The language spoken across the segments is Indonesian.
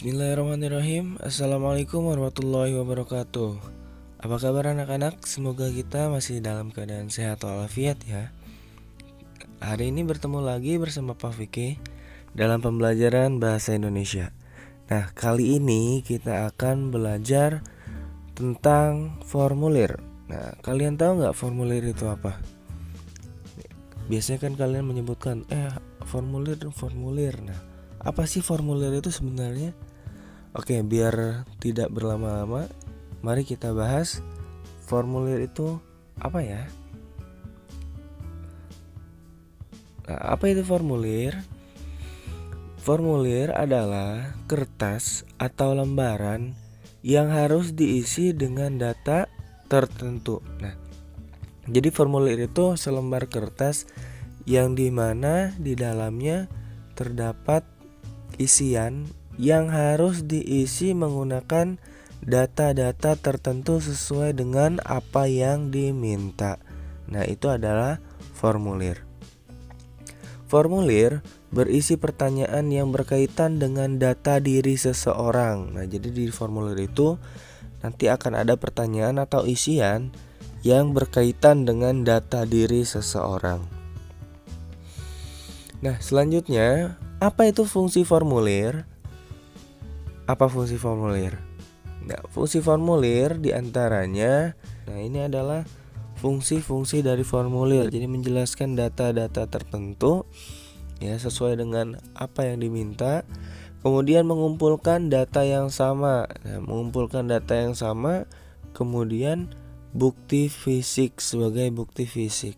Bismillahirrahmanirrahim. Assalamualaikum warahmatullahi wabarakatuh. Apa kabar anak-anak? Semoga kita masih dalam keadaan sehat walafiat ya. Hari ini bertemu lagi bersama Pak Fikih dalam pembelajaran bahasa Indonesia. Nah, kali ini kita akan belajar tentang formulir. Nah, kalian tahu nggak formulir itu apa? Biasanya kan kalian menyebutkan formulir. Nah, apa sih formulir itu sebenarnya? Oke, biar tidak berlama-lama, mari kita bahas formulir itu apa ya? Nah, apa itu formulir? Formulir adalah kertas atau lembaran yang harus diisi dengan data tertentu. Nah, jadi formulir itu selembar kertas yang dimana di dalamnya terdapat isian yang harus diisi menggunakan data-data tertentu sesuai dengan apa yang diminta. Nah, itu adalah formulir. Formulir berisi pertanyaan yang berkaitan dengan data diri seseorang. Nah, jadi di formulir itu nanti akan ada pertanyaan atau isian yang berkaitan dengan data diri seseorang. Nah, selanjutnya, apa itu fungsi formulir? Apa fungsi formulir? Nah, fungsi formulir diantaranya, ini adalah fungsi-fungsi dari formulir. Jadi menjelaskan data-data tertentu ya sesuai dengan apa yang diminta. Kemudian mengumpulkan data yang sama. Nah, mengumpulkan data yang sama, kemudian bukti fisik sebagai bukti fisik.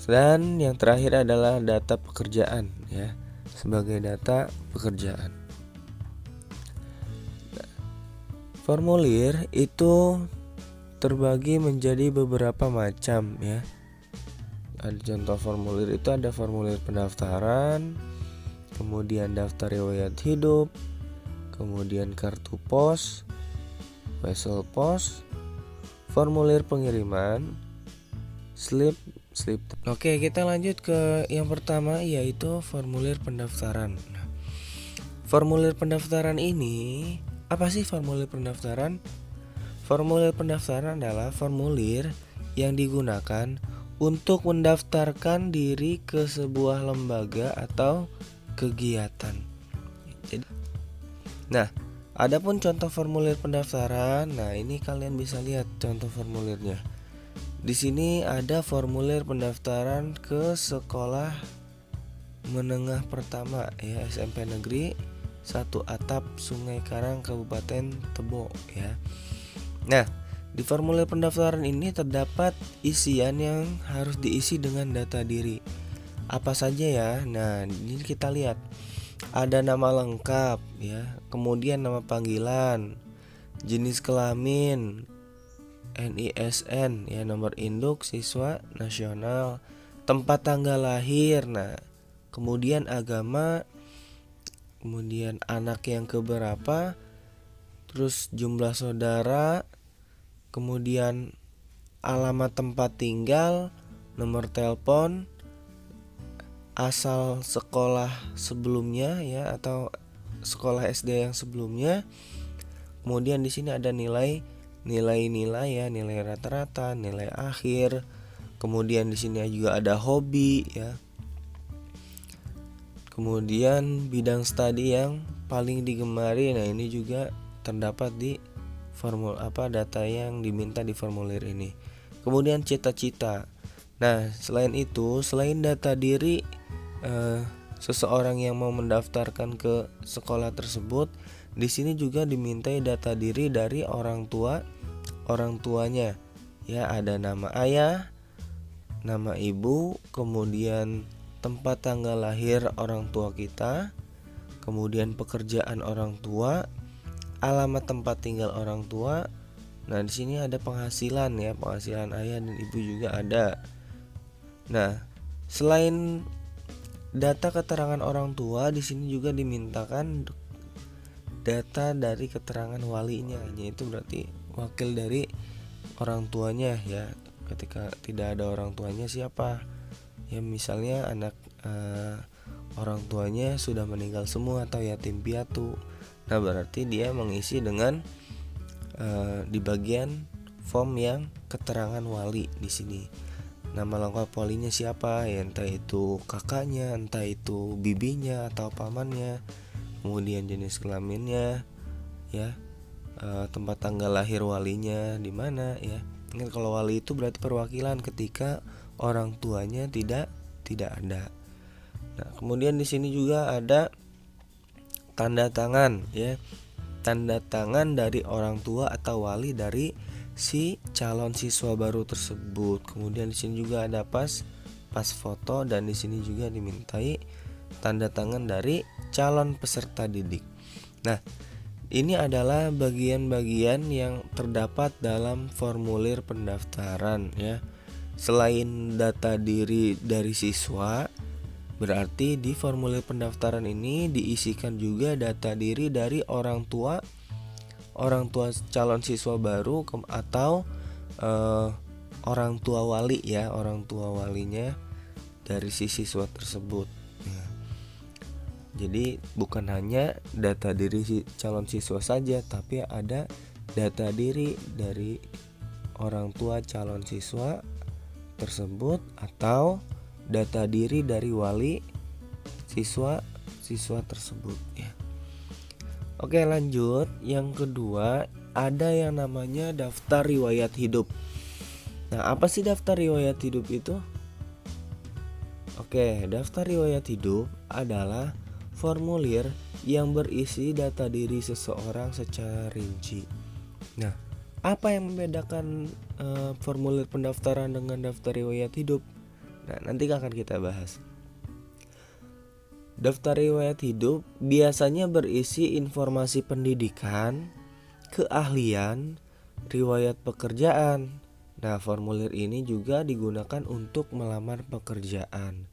Dan yang terakhir adalah data pekerjaan ya, sebagai data pekerjaan. Formulir itu terbagi menjadi beberapa macam ya. Ada contoh formulir itu ada formulir pendaftaran, kemudian daftar riwayat hidup, kemudian kartu pos, wesel pos, formulir pengiriman, slip. Oke, kita lanjut ke yang pertama, yaitu formulir pendaftaran. Nah, formulir pendaftaran ini, apa sih formulir pendaftaran? Formulir pendaftaran adalah formulir yang digunakan untuk mendaftarkan diri ke sebuah lembaga atau kegiatan. Nah, adapun contoh formulir pendaftaran, nah ini kalian bisa lihat contoh formulirnya. Di sini ada formulir pendaftaran ke sekolah menengah pertama ya, SMP Negeri 1 Atap Sungai Karang Kabupaten Tebo ya. Nah, di formulir pendaftaran ini terdapat isian yang harus diisi dengan data diri. Apa saja ya? Nah, ini kita lihat. Ada nama lengkap ya, kemudian nama panggilan, jenis kelamin, NISN ya, nomor induk siswa nasional, tempat tanggal lahir, nah kemudian agama, kemudian anak yang keberapa, terus jumlah saudara, kemudian alamat tempat tinggal, nomor telepon, asal sekolah sebelumnya ya atau sekolah SD yang sebelumnya. Kemudian di sini ada nilai-nilai ya, nilai rata-rata, nilai akhir. Kemudian di sini juga ada hobi ya. Kemudian bidang studi yang paling digemari. Nah, ini juga terdapat di data yang diminta di formulir ini. Kemudian cita-cita. Nah, selain itu, selain data diri seseorang yang mau mendaftarkan ke sekolah tersebut, di sini juga dimintai data diri dari orang tuanya. Ya, ada nama ayah, nama ibu, kemudian tempat tanggal lahir orang tua kita, kemudian pekerjaan orang tua, alamat tempat tinggal orang tua. Nah, di sini ada penghasilan ya, penghasilan ayah dan ibu juga ada. Nah, selain data keterangan orang tua, di sini juga dimintakan data dari keterangan walinya, yaitu berarti wakil dari orang tuanya ya. Ketika tidak ada orang tuanya siapa? Ya misalnya anak orang tuanya sudah meninggal semua atau yatim piatu. Nah, berarti dia mengisi dengan di bagian form yang keterangan wali di sini. Nama lengkap walinya siapa? Ya, entah itu kakaknya, entah itu bibinya atau pamannya. Kemudian jenis kelaminnya, ya, tempat tanggal lahir walinya di mana, ya. Ingat kalau wali itu berarti perwakilan ketika orang tuanya tidak ada. Nah, kemudian di sini juga ada tanda tangan, ya. Tanda tangan dari orang tua atau wali dari si calon siswa baru tersebut. Kemudian di sini juga ada pas foto, dan di sini juga dimintai tanda tangan dari calon peserta didik. Nah, ini adalah bagian-bagian yang terdapat dalam formulir pendaftaran, ya. Selain data diri dari siswa, berarti di formulir pendaftaran ini diisikan juga data diri dari orang tua calon siswa baru atau orang tua wali, ya, orang tua walinya dari si siswa tersebut. Nah, jadi bukan hanya data diri si calon siswa saja, tapi ada data diri dari orang tua calon siswa tersebut atau data diri dari wali siswa tersebut, ya. Oke, lanjut. Yang kedua, ada yang namanya daftar riwayat hidup. Nah, apa sih daftar riwayat hidup itu? Oke, daftar riwayat hidup adalah formulir yang berisi data diri seseorang secara rinci. Nah, apa yang membedakan formulir pendaftaran dengan daftar riwayat hidup? Nah, nanti akan kita bahas. Daftar riwayat hidup biasanya berisi informasi pendidikan, keahlian, riwayat pekerjaan. Nah, formulir ini juga digunakan untuk melamar pekerjaan.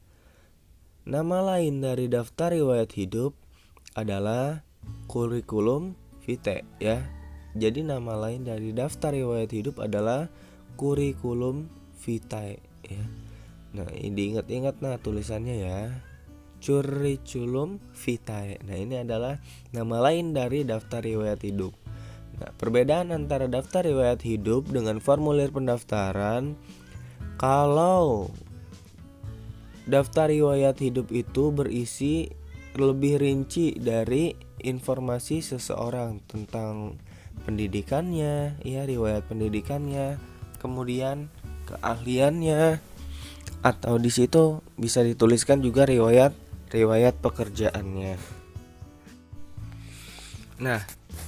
Nama lain dari daftar riwayat hidup adalah kurikulum vitae, ya. Jadi nama lain dari daftar riwayat hidup adalah kurikulum vitae, ya. Nah, ini diingat-ingat tulisannya, ya. Curriculum vitae. Nah, ini adalah nama lain dari daftar riwayat hidup. Nah, perbedaan antara daftar riwayat hidup dengan formulir pendaftaran, kalau daftar riwayat hidup itu berisi lebih rinci dari informasi seseorang tentang pendidikannya, ya, riwayat pendidikannya, kemudian keahliannya, atau di situ bisa dituliskan juga riwayat pekerjaannya. Nah,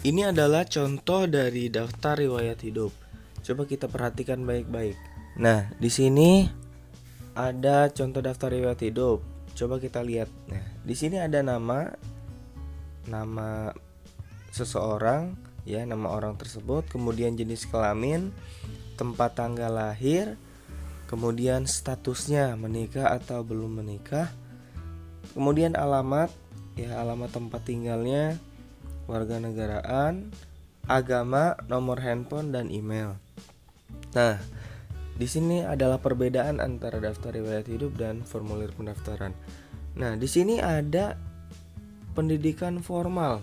ini adalah contoh dari daftar riwayat hidup. Coba kita perhatikan baik-baik. Nah, di sini ada contoh daftar riwayat hidup. Coba kita lihat. Nah, di sini ada nama seseorang, ya, nama orang tersebut, kemudian jenis kelamin, tempat tanggal lahir, kemudian statusnya menikah atau belum menikah, kemudian alamat, ya, alamat tempat tinggalnya, warganegaraan, agama, nomor handphone, dan email. Nah, di sini adalah perbedaan antara daftar riwayat hidup dan formulir pendaftaran. Nah, di sini ada pendidikan formal.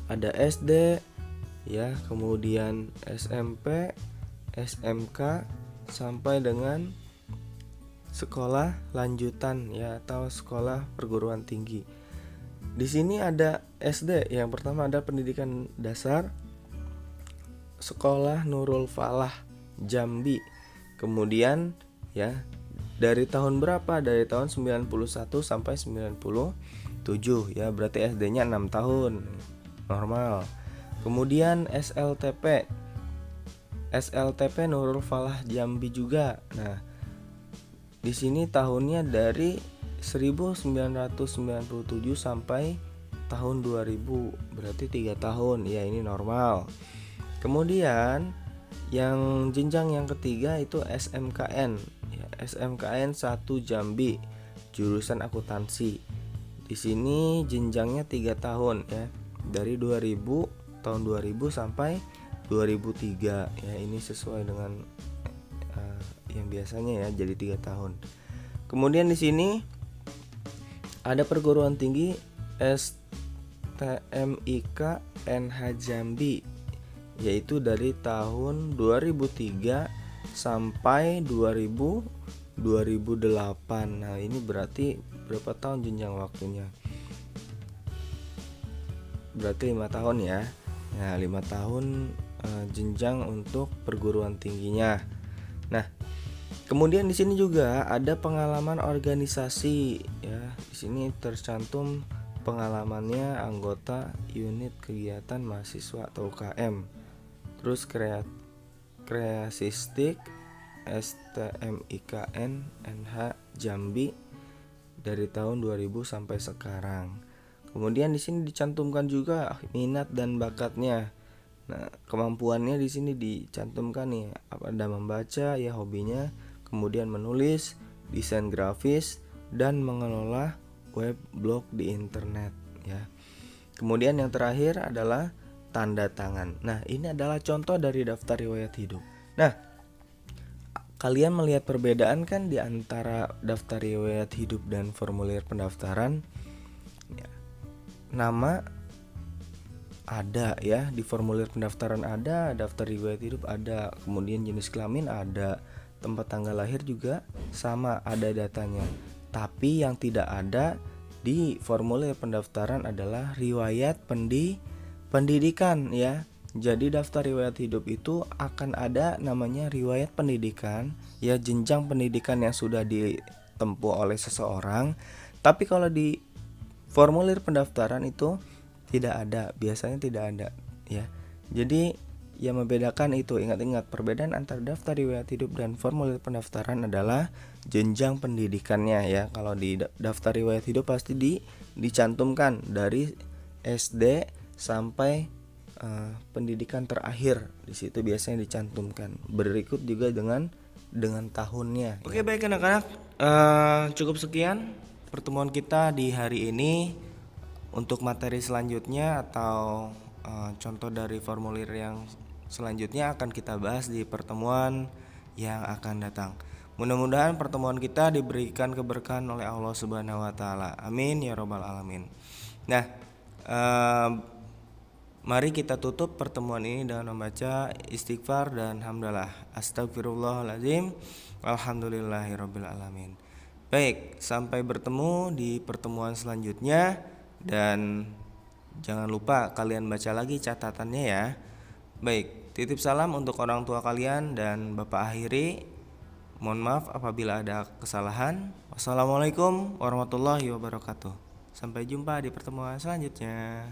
Ada SD, ya, kemudian SMP, SMK, sampai dengan sekolah lanjutan, ya, atau sekolah perguruan tinggi. Di sini ada SD. Yang pertama ada pendidikan dasar, Sekolah Nurul Falah Jambi. Kemudian, ya, dari tahun berapa? Dari tahun 91 sampai 97, ya, berarti SD-nya 6 tahun. Normal. Kemudian SLTP Nurul Falah Jambi juga. Nah, di sini tahunnya dari 1997 sampai tahun 2000, berarti 3 tahun. Ya, ini normal. Kemudian yang jenjang yang ketiga itu SMKN, ya, SMKN 1 Jambi, jurusan akuntansi. Di sini jenjangnya 3 tahun, ya, dari tahun 2000 sampai 2003, ya, ini sesuai dengan yang biasanya, ya, jadi 3 tahun. Kemudian di sini Ada perguruan tinggi STMIK NH Jambi, yaitu dari tahun 2003 sampai 2008. Nah, ini berarti berapa tahun jenjang waktunya? Berarti 5 tahun ya. Nah, 5 tahun jenjang untuk perguruan tingginya. Nah, kemudian di sini juga ada pengalaman organisasi ya. Di sini tercantum pengalamannya anggota unit kegiatan mahasiswa atau UKM. Terus kreasistik STMIKN NH Jambi dari tahun 2000 sampai sekarang. Kemudian di sini dicantumkan juga minat dan bakatnya. Nah, kemampuannya di sini dicantumkan nih, ada membaca ya hobinya, kemudian menulis, desain grafis, dan mengelola web blog di internet ya. Kemudian yang terakhir adalah tanda tangan. Nah, ini adalah contoh dari daftar riwayat hidup. Nah, kalian melihat perbedaan kan di antara daftar riwayat hidup dan formulir pendaftaran? Ya, nama ada ya, di formulir pendaftaran ada, daftar riwayat hidup ada, kemudian jenis kelamin ada, tempat tanggal lahir juga sama, ada datanya. Tapi yang tidak ada di formulir pendaftaran adalah riwayat pendidikan ya. Jadi daftar riwayat hidup itu akan ada namanya riwayat pendidikan ya, jenjang pendidikan yang sudah ditempuh oleh seseorang. Tapi kalau di formulir pendaftaran itu tidak ada, biasanya tidak ada ya. Jadi yang membedakan itu, ingat-ingat perbedaan antara daftar riwayat hidup dan formulir pendaftaran adalah jenjang pendidikannya ya. Kalau di daftar riwayat hidup pasti dicantumkan dari SD sampai pendidikan terakhir, di situ biasanya dicantumkan. Berikut juga dengan tahunnya. Oke, baik anak-anak, cukup sekian pertemuan kita di hari ini. Untuk materi selanjutnya atau contoh dari formulir yang selanjutnya akan kita bahas di pertemuan yang akan datang. Mudah-mudahan pertemuan kita diberikan keberkahan oleh Allah Subhanahu wa taala. Amin ya rabbal alamin. Nah, mari kita tutup pertemuan ini dengan membaca istighfar dan hamdalah. Astagfirullahaladzim, alhamdulillahirabbil alamin. Baik, sampai bertemu di pertemuan selanjutnya. Dan jangan lupa kalian baca lagi catatannya ya. Baik, titip salam untuk orang tua kalian dan Bapak akhiri. Mohon maaf apabila ada kesalahan. Wassalamualaikum warahmatullahi wabarakatuh. Sampai jumpa di pertemuan selanjutnya.